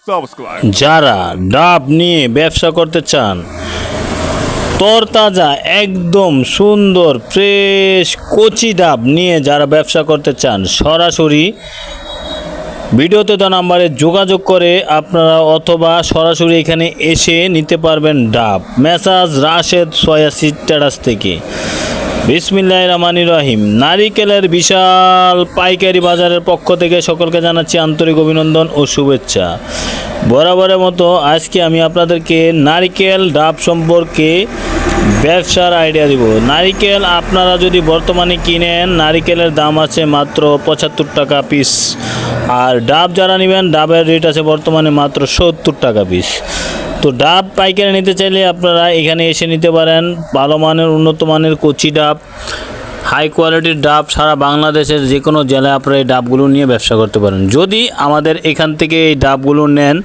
Subscribe. যারা ডাব নিয়ে ব্যবসা করতে চান, তরতাজা একদম সুন্দর ফ্রেশ কচি ডাব নিয়ে যারা ব্যবসা করতে চান, সরাসরি ভিডিওতে দেওয়া নাম্বারে যোগাযোগ করে আপনারা অথবা সরাসরি এখানে এসে নিতে পারবেন ডাব। মেসাজ রাশেদ সয়াসি টেরাস থেকে। বিসমিল্লাহির রহমানির রহিম। নারিকেলের বিশাল পাইকারি বাজারের পক্ষ থেকে সকলকে জানাচ্ছি আন্তরিক অভিনন্দন ও শুভেচ্ছা। বরাবরের মতো আজকে আমি আপনাদেরকে নারিকেল ডাব সম্পর্কে ব্যবসার আইডিয়া দিব। নারিকেল আপনারা যদি বর্তমানে কিনেন, নারিকেলের দাম আছে মাত্র 75 টাকা পিস। আর ডাব যারা নেবেন, ডাবের রেট আছে বর্তমানে মাত্র 70 টাকা পিস। তো ডাব পাইকারি নিতে চাইলে আপনারা এখানে এসে নিতে পারেন। ভালো মানের উন্নত মানের কচি ডাব, হাই কোয়ালিটির ডাব সারা বাংলাদেশের যে কোনো জেলায় আপনারা এই ডাবগুলো নিয়ে ব্যবসা করতে পারেন। যদি আমাদের এখান থেকে এই ডাবগুলো নেন,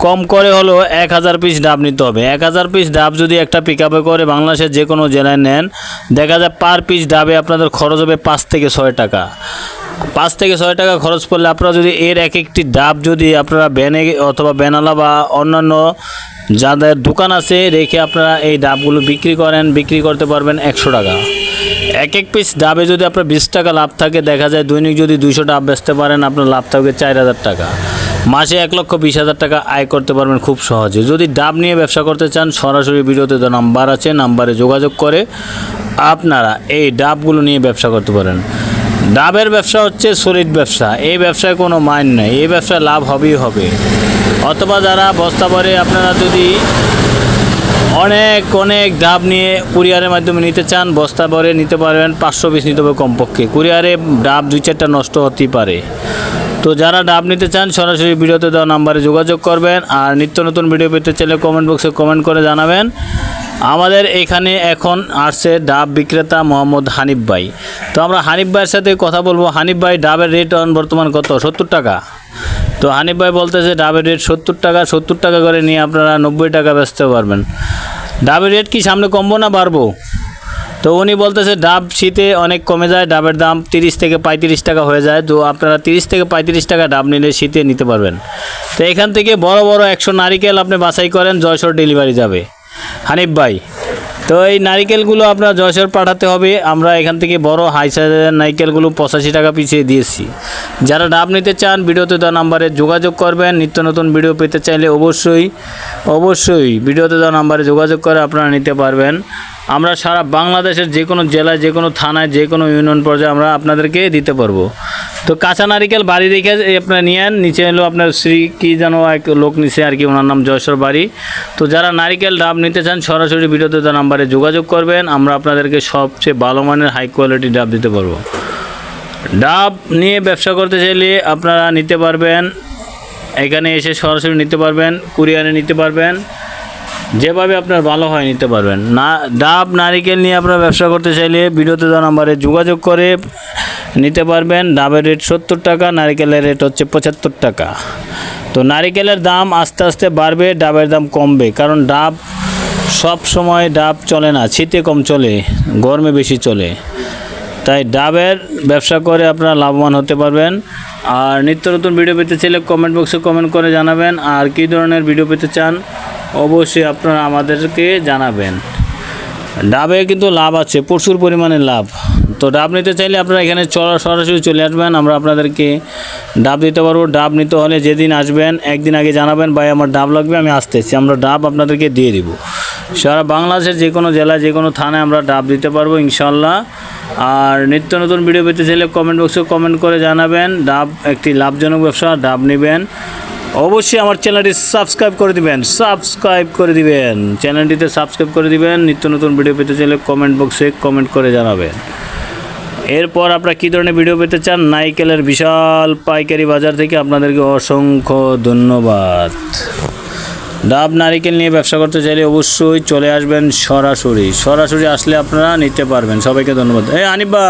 কম করে হলো 1000 পিস ডাব নিতে হবে। 1000 পিস ডাব যদি একটা পিক আপে করে বাংলাদেশের যে কোনো জেলায় নেন, দেখা যায় পার পিস ডাবে আপনাদের খরচ হবে 5 থেকে 6 টাকা। 5 থেকে 6 টাকা খরচ পড়লে আপনারা যদি এর এক একটি ডাব যদি আপনারা ব্যানে অথবা ব্যানালা বা অন্যান্য যাদের দোকান আছে রেখে আপনারা এই ডাবগুলো বিক্রি করেন, বিক্রি করতে পারবেন 100 টাকা। এক এক পিস ডাবে যদি আপনার 20 টাকা লাভ থাকে, দেখা যায় দৈনিক যদি 200 ডাব বেচতে পারেন, আপনার লাভ থাকবে 4000 টাকা। মাসে 1,20,000 টাকা আয় করতে পারবেন খুব সহজে। যদি ডাব নিয়ে ব্যবসা করতে চান, সরাসরি ভিডিওতে তো নাম্বার আছে, নাম্বারে যোগাযোগ করে আপনারা এই ডাবগুলো নিয়ে ব্যবসা করতে পারেন। ডাবের ব্যবসা হচ্ছে সলিড ব্যবসা। এই ব্যবসায় কোনো মাইন্ড নেই, এই ব্যবসায় লাভ হবেই হবে। অথবা যারা বস্তা ভরে আপনারা যদি অনেক ডাব নিয়ে কুরিয়ারের মাধ্যমে নিতে চান, বস্তা ভরে নিতে পারবেন। 500 পিস নিতে হবে কমপক্ষে। কুরিয়ারে ডাব 2-4টা নষ্ট হতেই পারে। তো যারা ডাব নিতে চান, সরাসরি ভিডিওতে দেওয়া নাম্বারে যোগাযোগ করবেন। আর নিত্য নতুন ভিডিও পেতে চাইলে কমেন্ট বক্সে কমেন্ট করে জানাবেন। আমাদের এখানে এখন আসছে ডাব বিক্রেতা মোহাম্মদ হানিফ ভাই। তো আমরা হানিফ ভাইয়ের সাথে কথা বলবো। হানিফ ভাই, ডাবের রেট বর্তমান কত? 70 টাকা। তো হানিফ ভাই বলতেছে ডাবের রেট 70 টাকা। 70 টাকা করে নিয়ে আপনারা 90 টাকা বেচতে পারবেন। ডাবের রেট কি সামনে কমবো না বাড়বো? তো উনি বলতেছে ডাব শীতে অনেক কমে যায়, ডাবের দাম 30 থেকে 35 টাকা হয়ে যায়। তো আপনারা 30 থেকে 35 টাকা ডাব নিলে শীতে নিতে পারবেন। তো এখান থেকে বড় 100 নারিকেল আপনি বাছাই করেন, যশোর ডেলিভারি যাবে হানিফ ভাই। তো এই নারিকেলগুলো আপনার যশোর পাঠাতে হবে। আমরা এখান থেকে বড় হাই সাইজের নারিকেলগুলো 85 টাকা পিছিয়ে দিয়েছি। যারা ডাব নিতে চান, ভিডিওতে দেওয়া নাম্বারে যোগাযোগ করবেন। নিত্য নতুন ভিডিও পেতে চাইলে অবশ্যই ভিডিওতে দেওয়া নাম্বারে যোগাযোগ করে আপনারা নিতে পারবেন। আমরা সারা বাংলাদেশের যে কোনো জেলায়, যে কোনো থানায়, যে কোনো ইউনিয়ন পর্যায়ে আমরা আপনাদেরকে দিতে পারবো। তো কাঁচা নারিকেল বাড়ি রেখে আপনারা নিয়েন। নিচে এলো আপনার শ্রী কি যেন এক লোক নিচে আর কি, ওনার নাম যশোর বাড়ি। তো যারা নারিকেল ডাব নিতে চান, সরাসরি ভিডিওতে দেওয়া নাম্বারে যোগাযোগ করবেন। আমরা আপনাদেরকে সবচেয়ে ভালো মানের হাই কোয়ালিটি ডাব দিতে পারবো। ডাব নিয়ে ব্যবসা করতে চাইলে আপনারা নিতে পারবেন, এখানে এসে সরাসরি নিতে পারবেন, কুরিয়ারে নিতে পারবেন, যেভাবে আপনার ভালো হয় নিতে পারবেন। না ডাব নারিকেল নিয়ে আপনারা ব্যবসা করতে চাইলে ভিডিওতে দেওয়া নাম্বারে যোগাযোগ করে নিতে পারবেন। ডাবের রেট 70 টাকা, নারিকেলের রেট হচ্ছে 75 টাকা। তো নারিকেলের দাম আস্তে আস্তে বাড়বে, ডাবের দাম কমবে। কারণ ডাব সব সময় ডাব চলে না, শীতে কম চলে, গরমে বেশি চলে। তাই ডাবের ব্যবসা করে আপনারা লাভবান হতে পারবেন। আর নিত্য নতুন ভিডিও পেতে চাইলে কমেন্ট বক্সে কমেন্ট করে জানাবেন। আর কী ধরনের ভিডিও পেতে চান অবশ্যই আপনারা আমাদেরকে জানাবেন। ডাবে কিন্তু লাভ আছে, প্রচুর পরিমাণে লাভ। তো ডাব নিতে চাইলে আপনারা এখানে সরাসরি চলে আসবেন, আমরা আপনাদেরকে ডাব দিতে পারবো। ডাব নিতে হলে যেদিন আসবেন একদিন আগে জানাবেন, ভাই আমার ডাব লাগবে, আমি আসতেছি। আমরা ডাব আপনাদেরকে দিয়ে দিব। সারা বাংলাদেশের যে কোনো জেলায়, যে কোনো থানায় আমরা ডাব দিতে পারবো ইনশাল্লাহ। আর নিত্য নতুন ভিডিও পেতে চাইলে কমেন্ট বক্সে কমেন্ট করে জানাবেন। ডাব একটি লাভজনক ব্যবসা, ডাব নেবেন। অবশ্যই আমার চ্যানেলটি সাবস্ক্রাইব করে দিবেন, চ্যানেলটিতে সাবস্ক্রাইব করে দিবেন। নিত্য নতুন ভিডিও পেতে চাইলে কমেন্ট বক্সে কমেন্ট করে জানাবেন। এরপর আপনারা কী ধরনের ভিডিও পেতে চান, নারিকেলের বিশাল পাইকারি বাজার থেকে আপনাদেরকে অসংখ্য ধন্যবাদ। ডাব নারিকেল নিয়ে ব্যবসা করতে চাইলে অবশ্যই চলে আসবেন সরাসরি আসলে আপনারা নিতে পারবেন। সবাইকে ধন্যবাদ। হানিফ ভাই।